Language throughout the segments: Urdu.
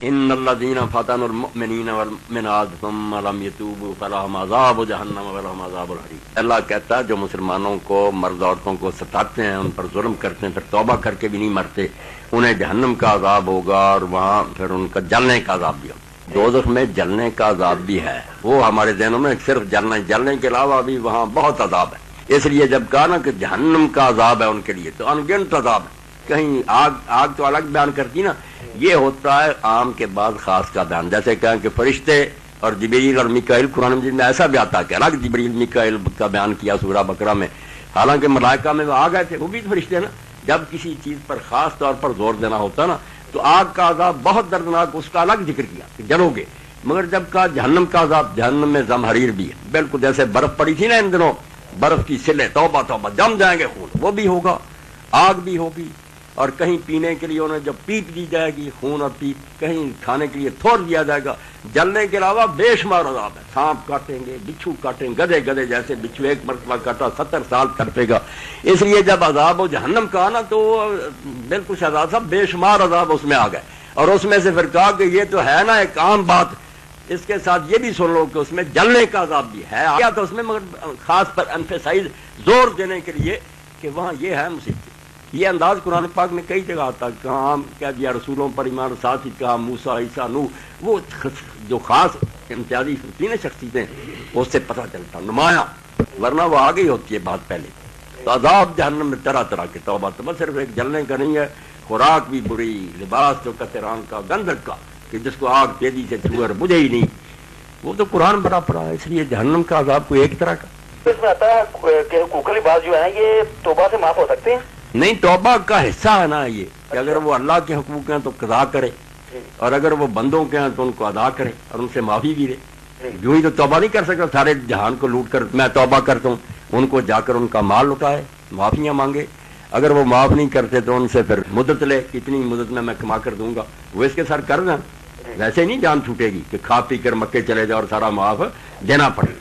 ان الذین فتنوا المؤمنین والمؤمنات ثم لم یتوبوا فلہم عذاب جہنم ولہم عذاب الحریق۔ اللہ کہتا ہے جو مسلمانوں کو مرد عورتوں کو ستاتے ہیں، ان پر ظلم کرتے ہیں، پھر توبہ کر کے بھی نہیں مرتے، انہیں جہنم کا عذاب ہوگا اور وہاں پھر ان کا جلنے کا عذاب بھی ہوگا۔ دوزخ میں جلنے کا عذاب بھی ہے، وہ ہمارے ذہنوں میں صرف جلنے کے علاوہ بھی وہاں بہت عذاب ہے۔ اس لیے جب کہا نا کہ جہنم کا عذاب ہے ان کے لیے، تو انگنت عذاب ہے۔ کہیں آگ تو الگ بیان کرتی نا، یہ ہوتا ہے عام کے بعد خاص کا بیان، جیسے کہیں کہ فرشتے اور جبریل اور میکائیل، قرآن مجید میں ایسا بھی آتا ہے کہ الگ جبریل میکائیل کا بیان کیا سورہ بقرہ میں، حالانکہ ملائکہ میں وہ آ گئے تھے، وہ بھی فرشتے نا۔ جب کسی چیز پر خاص طور پر زور دینا ہوتا نا تو آگ کا عذاب بہت دردناک، اس کا الگ ذکر کیا کہ جلو گے، مگر جب کہا جہنم کا عذاب، جہنم میں زمہریر بھی ہے، بالکل جیسے برف پڑی تھی نا ان دنوں، برف کی سلے توبہ توبہ جم جائیں گے خون، وہ بھی ہوگا، آگ بھی ہوگی، اور کہیں پینے کے لیے انہیں جب پیپ دی جائے گی خون اور پیپ، کہیں کھانے کے لیے تھور دیا جائے گا۔ جلنے کے علاوہ بے شمار عذاب ہے، سانپ کاٹیں گے، بچھو کاٹیں گے، گدے جیسے بچھو ایک مرتبہ کاٹا 70 سال تڑپے گا۔ اس لیے جب عذاب و جہنم کا آنا تو بالکل شہزاد صاحب بے شمار عذاب اس میں آ گئے، اور اس میں سے پھر کہا کہ یہ تو ہے نا ایک عام بات، اس کے ساتھ یہ بھی سن لو کہ اس میں جلنے کا عذاب بھی ہے، آیا تو اس میں، مگر خاص پر ایمفیسائز زور دینے کے لیے کہ وہاں یہ ہے مصیبت۔ یہ انداز قرآن پاک میں کئی جگہ آتا ہے، کہاں کہہ دیا رسولوں پر ایمان، ساتھ ہی کہا موسیٰ، عیسیٰ، نوح، وہ جو خاص امتیازی تین شخصیتیں اس سے پتہ چلتا نمایاں، ورنہ وہ آگے ہی ہوتی ہے بات پہلے۔ تو عذاب جہنم میں طرح طرح کے، توبہ تو صرف ایک جلنے کا نہیں ہے، خوراک بھی بری، لباس جو کتران کا، گندک کا، کہ جس کو آگ تیزی سے چھوئے اور بجھے ہی نہیں، وہ تو قرآن بڑا پڑا ہے۔ اس لیے جہنم کا عذاب کوئی ایک طرح کا اس میں آتا ہے کہ حقوق لباس جو ہے یہ توبہ سے معاف ہو سکتے ہیں؟ نہیں، توبہ کا حصہ ہے نا یہ، کہ اگر وہ اللہ کے حقوق ہیں تو قضا کرے، اور اگر وہ بندوں کے ہیں تو ان کو ادا کرے اور ان سے معافی بھی لے۔ یوں ہی تو توبہ نہیں کر سکتا سارے جہان کو لوٹ کر میں توبہ کرتا ہوں، ان کو جا کر ان کا مال لٹائے، معافیاں مانگے، اگر وہ معاف نہیں کرتے تو ان سے پھر مدت لے، کتنی مدت میں کما کر دوں گا، وہ اس کے سر کر دیں، ویسے نہیں جان چھوٹے گی کہ کھا پی کر مکے چلے جاؤ اور سارا معاف دینا پڑے۔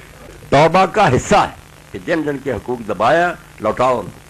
توبہ کا حصہ ہے کہ جن جن کے حقوق دبایا لوٹاؤ ان کو۔